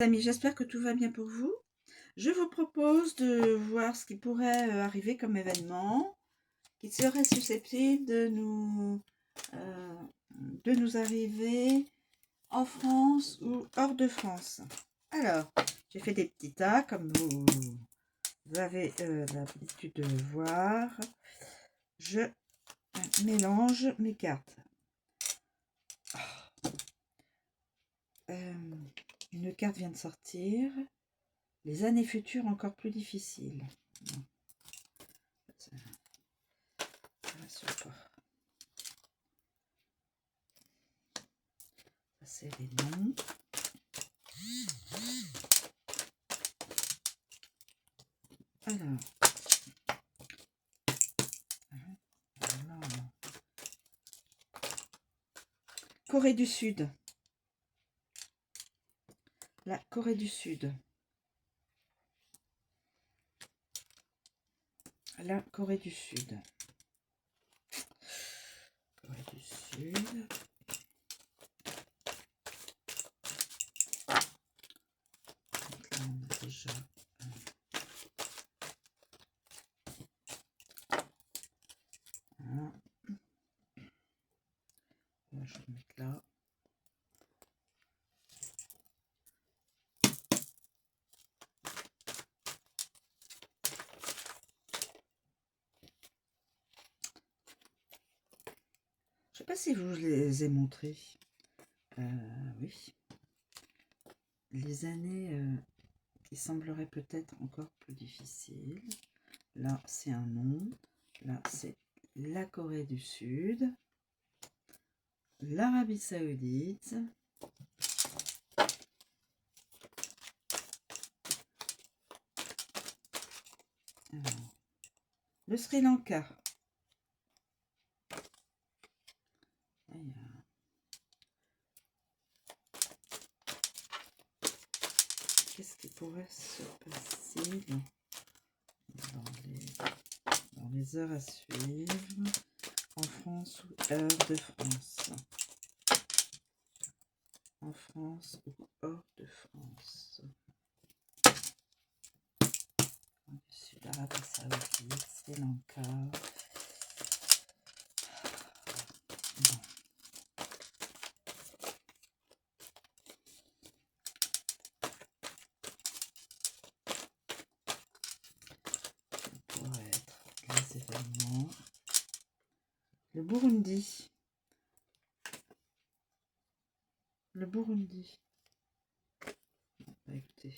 Amis, j'espère que tout va bien pour vous. Je vous propose de voir ce qui pourrait arriver comme événement qui serait susceptible de nous arriver en France ou hors de France. Alors, j'ai fait des petits tas comme vous avez l'habitude de voir. Je mélange mes cartes. Une carte vient de sortir. Les années futures encore plus difficiles. Ça, c'est les noms. Alors. Corée du Sud. La Corée du Sud. La Corée du Sud. Corée du Sud. Donc là, on a déjà un. Là, je vais le mettre là. Je sais pas si je vous les ai montrés. Oui. Les années qui sembleraient peut-être encore plus difficiles. Là, c'est un nom. Là, c'est la Corée du Sud. L'Arabie Saoudite. Alors, le Sri Lanka. Qu'est-ce qui pourrait se passer dans les heures à suivre en France ou hors de France? En France ou hors de France? Sud Arabie Saoudite, Sri Lanka. Bon. Ça pourrait être les événements. Le Burundi. Le Burundi. Bah, écoutez.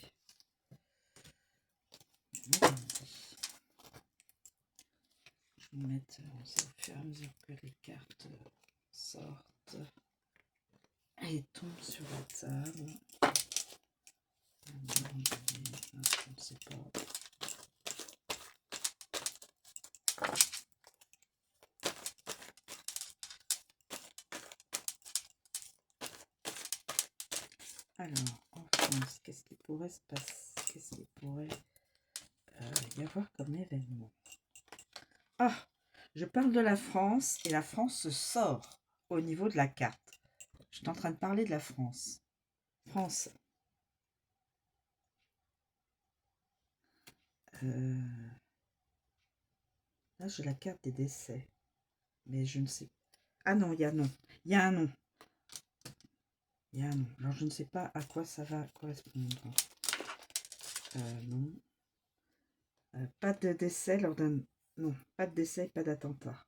Je vais mettre au fur et à mesure que les cartes sortent et tombent sur la table. Je ne sais pas. Alors, en France, qu'est-ce qui pourrait se passer? Qu'est-ce qui pourrait y avoir comme événement? Ah, je parle de la France et la France sort au niveau de la carte. Je suis en train de parler de la France. France. Là, j'ai la carte des décès. Mais je ne sais pas. Ah non, il y a non. Il y a un nom. Il y a un nom. Alors, je ne sais pas à quoi ça va correspondre. Non. Pas de décès lors d'un... Non, pas de décès, pas d'attentat.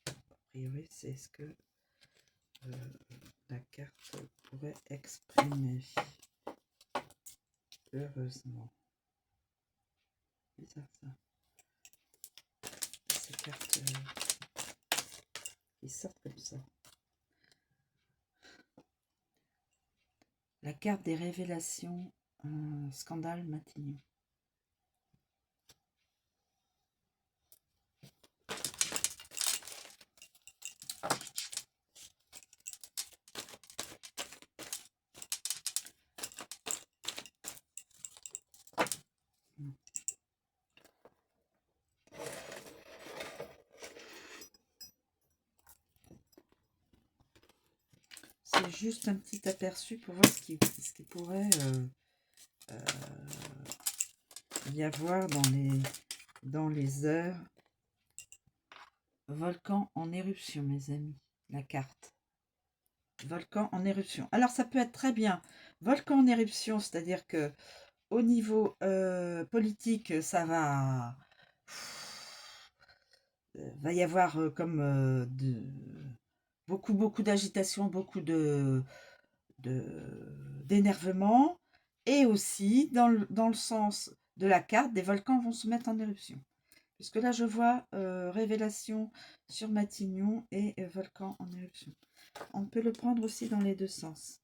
A priori, c'est ce que la carte pourrait exprimer. Heureusement. Bizarre ça. Ces cartes qui sortent comme ça. La carte des révélations, scandale Matignon. C'est juste un petit aperçu pour voir ce qui pourrait y avoir dans les heures. Volcan en éruption, mes amis. La carte. Volcan en éruption. Alors, ça peut être très bien. Volcan en éruption, c'est-à-dire que au niveau politique, ça va y avoir comme beaucoup d'agitation, beaucoup d'énervement. Et aussi, dans le sens de la carte, des volcans vont se mettre en éruption. Puisque là, je vois révélation sur Matignon et volcan en éruption. On peut le prendre aussi dans les deux sens.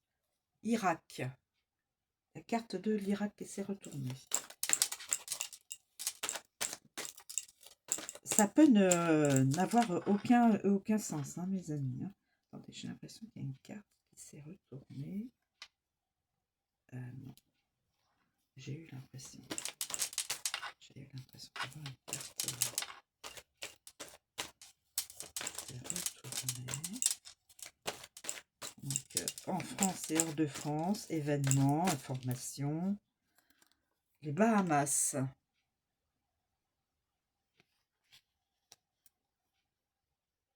Irak. La carte de l'Irak qui s'est retournée. Ça peut n'avoir aucun sens, hein, mes amis. Hein. Attendez, j'ai l'impression qu'il y a une carte qui s'est retournée. Non. J'ai eu l'impression. D'avoir une carte qui s'est retournée. Donc, en France et hors de France, événements, informations. Les Bahamas.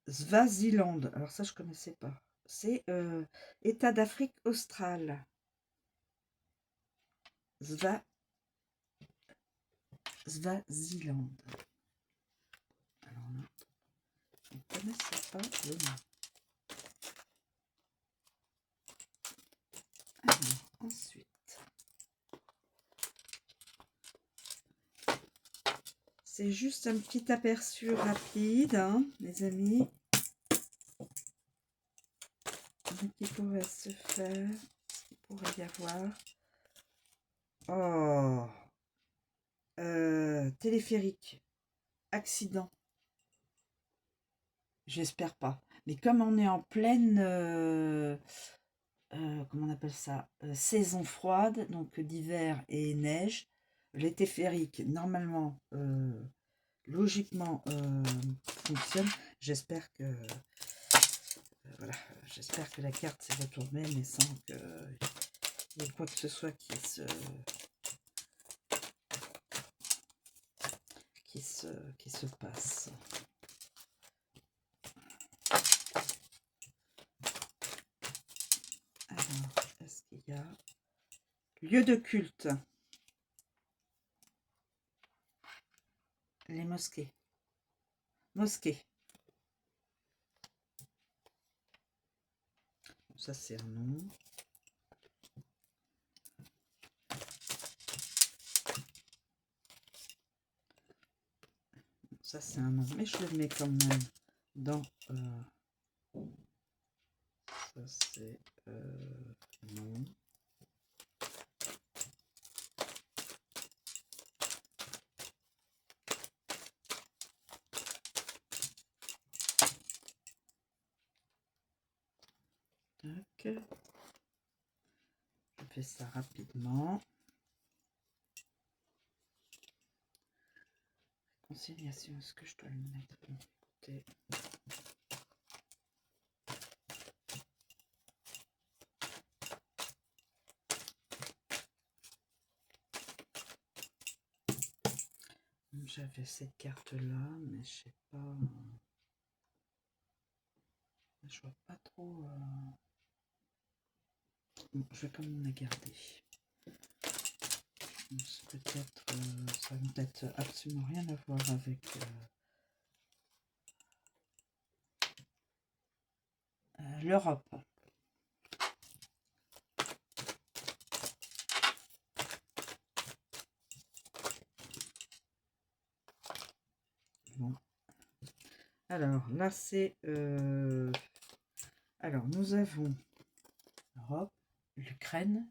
Swaziland. Alors ça, je connaissais pas. C'est État d'Afrique australe. Swaziland. Alors là, je ne connaissais pas le nom. Alors, ensuite. C'est juste un petit aperçu rapide, hein, mes amis. Ce qui pourrait se faire, ce qu'il pourrait y avoir. Oh, téléphérique, accident. J'espère pas. Mais comme on est en pleine, comment on appelle ça, saison froide, donc d'hiver et neige, les téléphériques, normalement, logiquement, fonctionnent. J'espère que, voilà, j'espère que la carte s'est retournée, mais sans qu'il y ait quoi que ce soit qui se passe. Alors, est-ce qu'il y a lieu de culte? Les mosquées. Mosquée. Ça, c'est un nom. Ça, c'est un nom. Mais je le mets quand même dans... ça, c'est non. Ok. Je fais ça rapidement. Conciliation, est-ce que je dois le mettre de mon côté? J'avais cette carte-là, mais je sais pas... Je vois pas trop... Bon, je vais quand même la garder. Peut-être... ça n'a peut-être absolument rien à voir avec... l'Europe. Bon. Alors, là, c'est... alors, nous avons l'Europe, l'Ukraine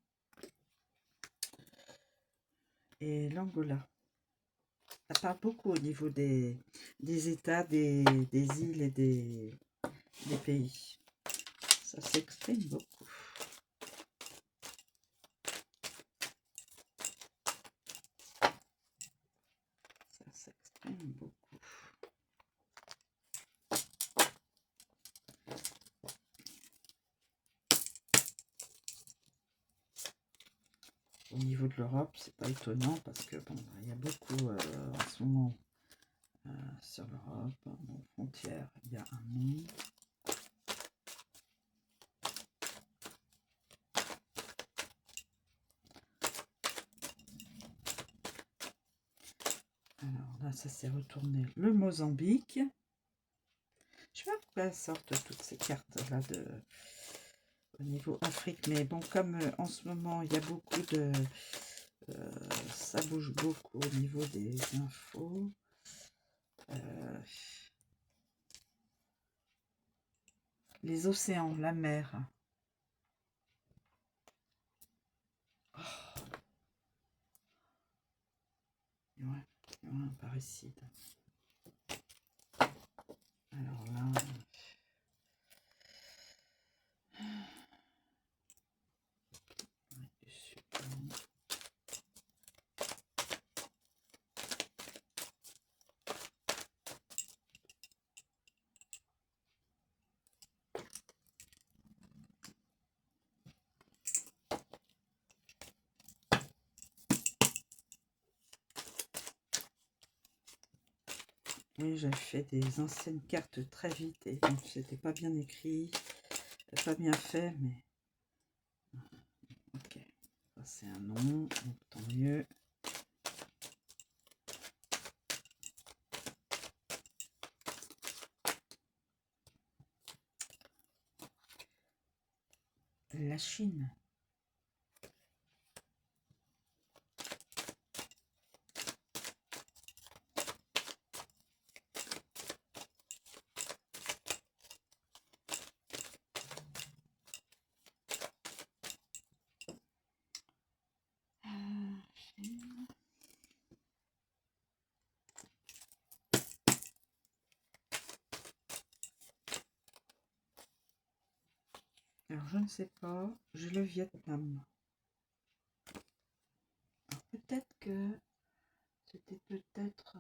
et l'Angola. Ça parle beaucoup au niveau des États, des îles et des pays. Ça s'exprime beaucoup. Ça s'exprime beaucoup. niveau de l'Europe, c'est pas étonnant parce que bon, il y a beaucoup en ce moment sur l'Europe, aux frontières, il y a un nom. Alors là, ça s'est retourné le Mozambique. Je sais pas pourquoi elles sortent toutes ces cartes-là au niveau Afrique, mais bon, comme en ce moment, il y a beaucoup de... ça bouge beaucoup au niveau des infos. Les océans, la mer. Oh. Ouais, un parricide. Alors là... Oui, j'ai fait des anciennes cartes très vite et donc c'était pas bien écrit, pas bien fait, mais ok. Ça c'est un nom, donc tant mieux. La Chine. Alors je ne sais pas, j'ai le Vietnam. Alors peut-être que c'était peut-être...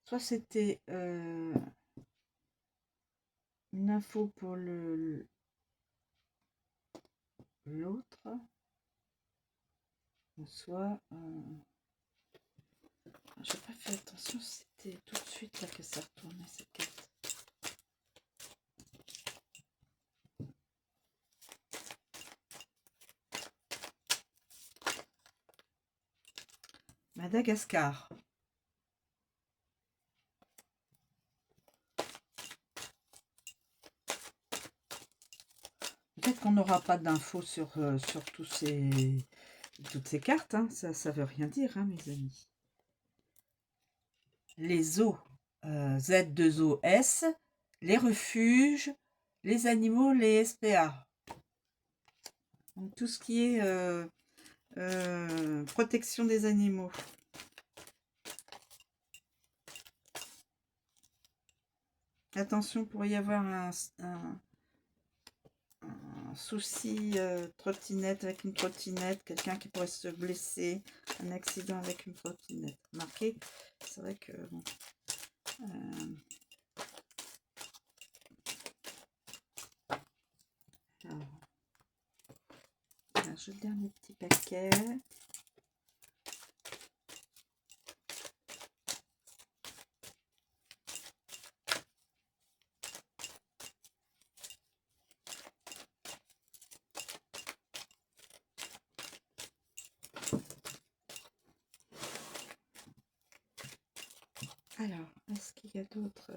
soit c'était une info pour l'autre, soit... j'ai pas fait attention, c'était tout de suite là que ça retournait cette carte. Madagascar. Peut-être qu'on n'aura pas d'infos sur toutes ces cartes. Hein. Ça ne veut rien dire, hein, mes amis. Les eaux, Z2OS, les refuges, les animaux, les SPA. Donc tout ce qui est protection des animaux. Attention, il pourrait y avoir un souci trottinette avec une trottinette, quelqu'un qui pourrait se blesser, un accident avec une trottinette. Marqué, c'est vrai que bon, alors, j'ai le dernier petit paquet. Alors, est-ce qu'il y a d'autres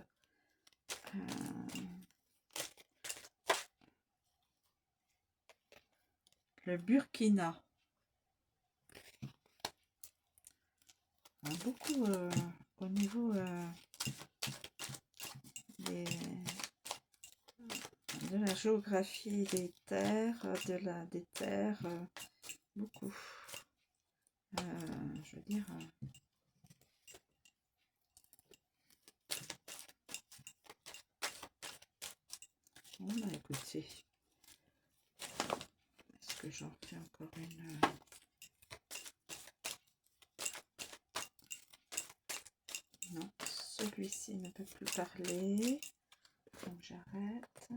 le Burkina. Beaucoup au niveau de la géographie des terres, des terres, beaucoup. Je veux dire... bon, bah, écoutez, est-ce que j'en fais encore une non, celui-ci ne peut plus parler, donc j'arrête.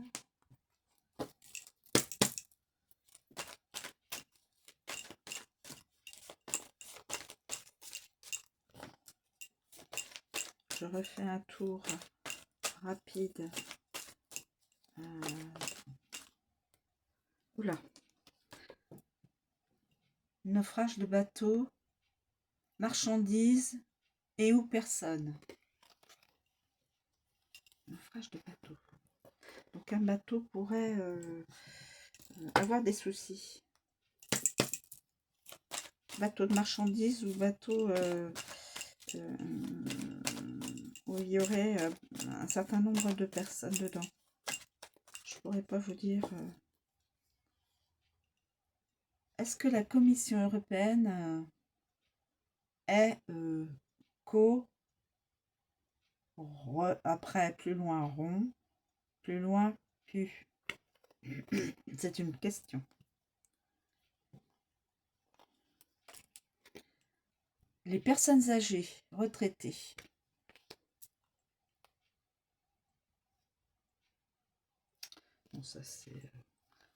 je refais un tour rapide. Oula. Naufrage de bateau, marchandises et ou personne. Naufrage de bateau. Donc un bateau pourrait avoir des soucis. Bateau de marchandises ou bateau où il y aurait un certain nombre de personnes dedans. Je pourrais pas vous dire. Est-ce que la Commission européenne est après plus loin rond, plus loin pu? C'est une question. Les personnes âgées, retraitées. Bon, ça c'est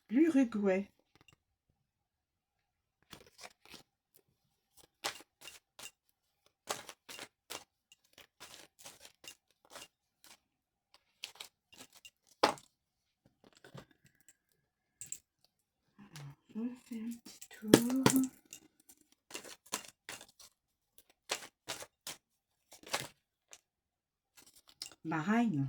l'Uruguay. Je fais un petit tour. Bahreïn.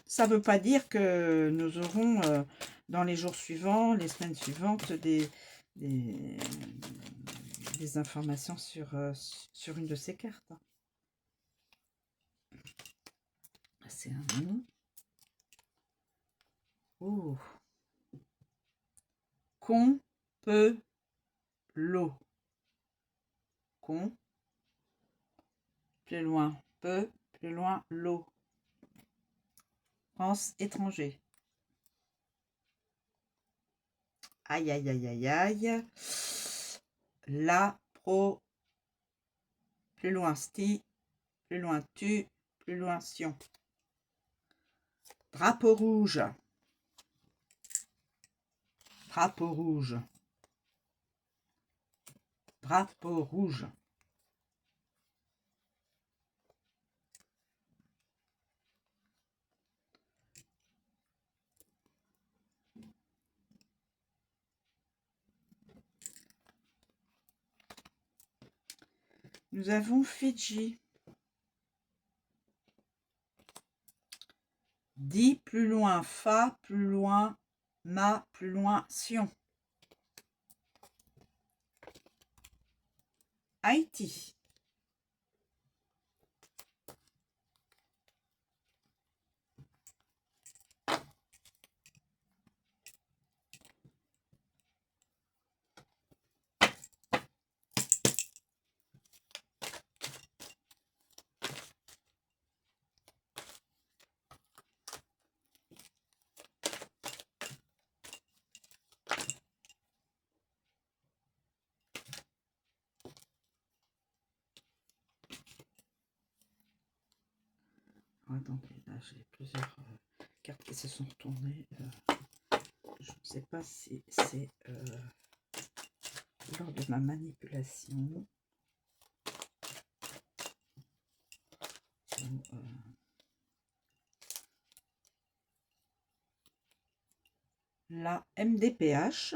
Ça ne veut pas dire que nous aurons dans les jours suivants, les semaines suivantes, des informations sur une de ces cartes. C'est un nom. Oh. Con, peu, l'eau. Con, plus loin, peu, plus loin, l'eau. France, étranger. Aïe, aïe, aïe, aïe, aïe. La, pro, plus loin, sti, plus loin, tu, plus loin, sion. Drapeau rouge. Drapeau rouge. Drapeau rouge. Nous avons Fidji. Di, plus loin, fa, plus loin, ma, plus loin, sion. Haïti. Attendez, là j'ai plusieurs cartes qui se sont retournées. Je ne sais pas si c'est lors de ma manipulation. La MDPH.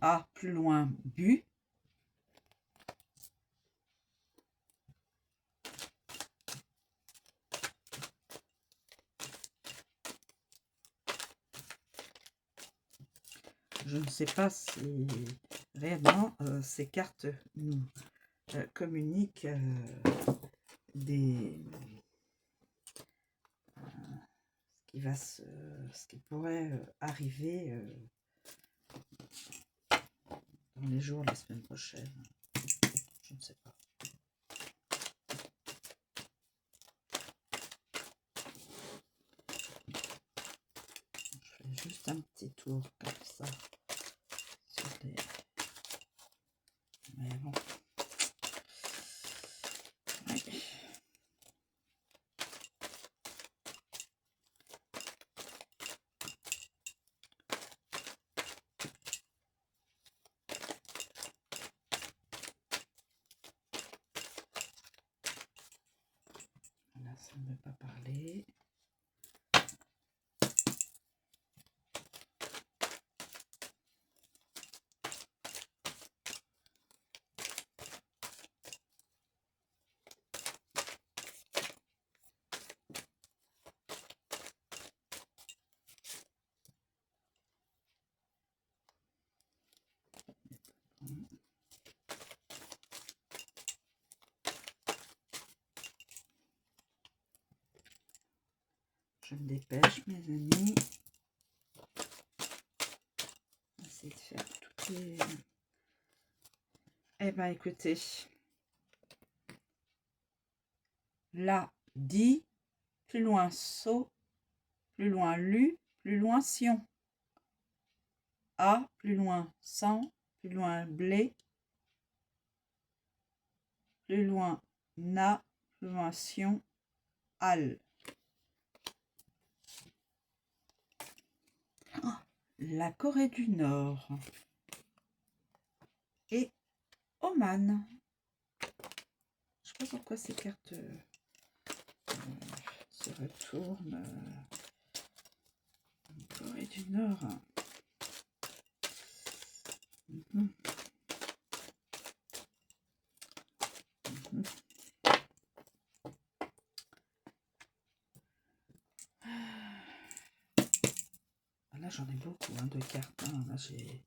A, plus loin, bu. Je ne sais pas si réellement ces cartes nous communiquent ce qui pourrait arriver dans les jours, la semaine prochaine. Je ne sais pas. Je fais juste un petit tour comme ça sur les... Mais bon. Ouais. Je me dépêche, mes amis. On va essayer de faire toutes les... Eh bien, écoutez. Là, dit, plus loin, saut, plus loin, lu, plus loin, sion. A, plus loin, sang, plus loin, blé, plus loin, na, plus loin, sion, al. La Corée du Nord et Oman. Je sais pas pourquoi ces cartes se retournent. Corée du Nord. Là, j'en ai beaucoup de cartes. Hein. Là, j'ai...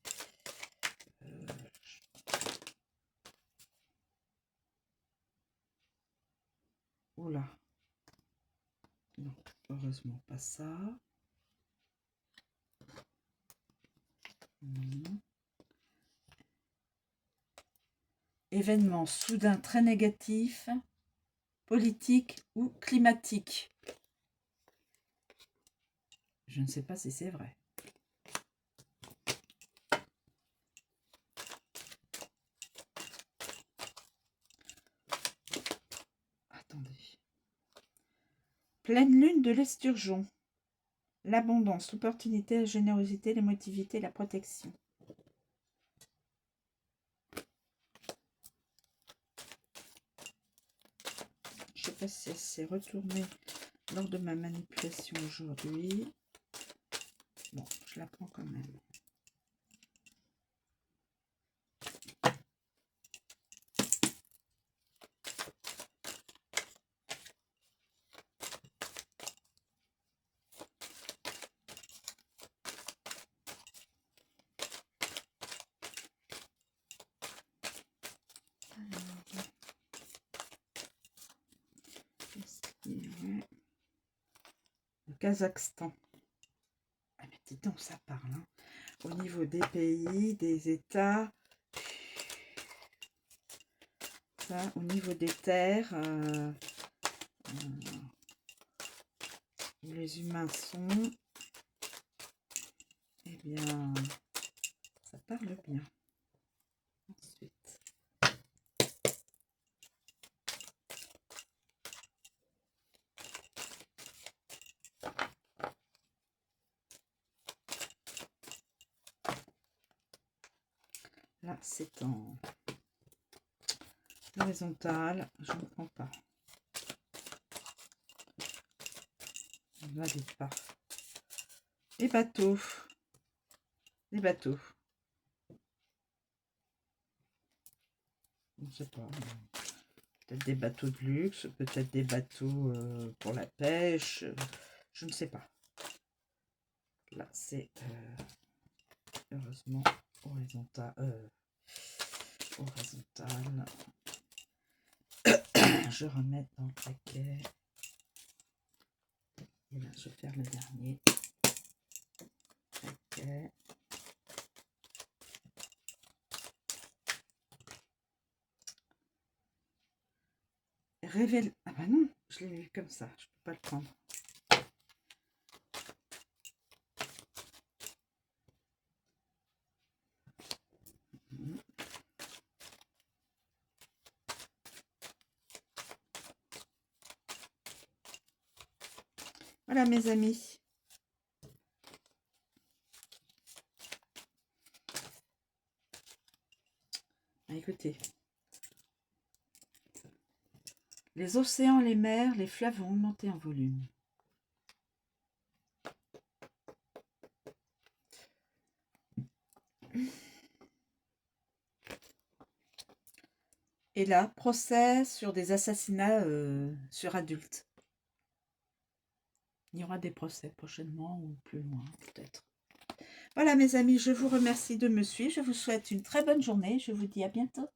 Oula. Non, heureusement pas ça. Événement soudain très négatif, politique ou climatique. Je ne sais pas si c'est vrai. Attendez. Pleine lune de l'esturgeon. L'abondance, l'opportunité, la générosité, l'émotivité, la protection. Je ne sais pas si elle s'est retournée lors de ma manipulation aujourd'hui. Bon, je la prends quand même. Le Kazakhstan. Ah, mais dis donc, ça parle. Hein. Au niveau des pays, des États, ça, au niveau des terres, où les humains sont, eh bien, ça parle bien. Ensuite, là, c'est en horizontal, je ne prends pas. On ne valide pas. Les bateaux. Les bateaux. Je ne sais pas. Peut-être des bateaux de luxe, peut-être des bateaux pour la pêche. Je ne sais pas. Là, c'est heureusement horizontal. Horizontal. Je remets dans le paquet. Et là, je vais faire le dernier paquet. Révèle. Ah bah non, je l'ai vu comme ça. Je peux pas le prendre. Voilà mes amis. Ah, écoutez. Les océans, les mers, les fleuves vont augmenter en volume. Et là, procès sur des assassinats sur adultes. Il y aura des procès prochainement ou plus loin, peut-être. Voilà mes amis, je vous remercie de me suivre. Je vous souhaite une très bonne journée. Je vous dis à bientôt.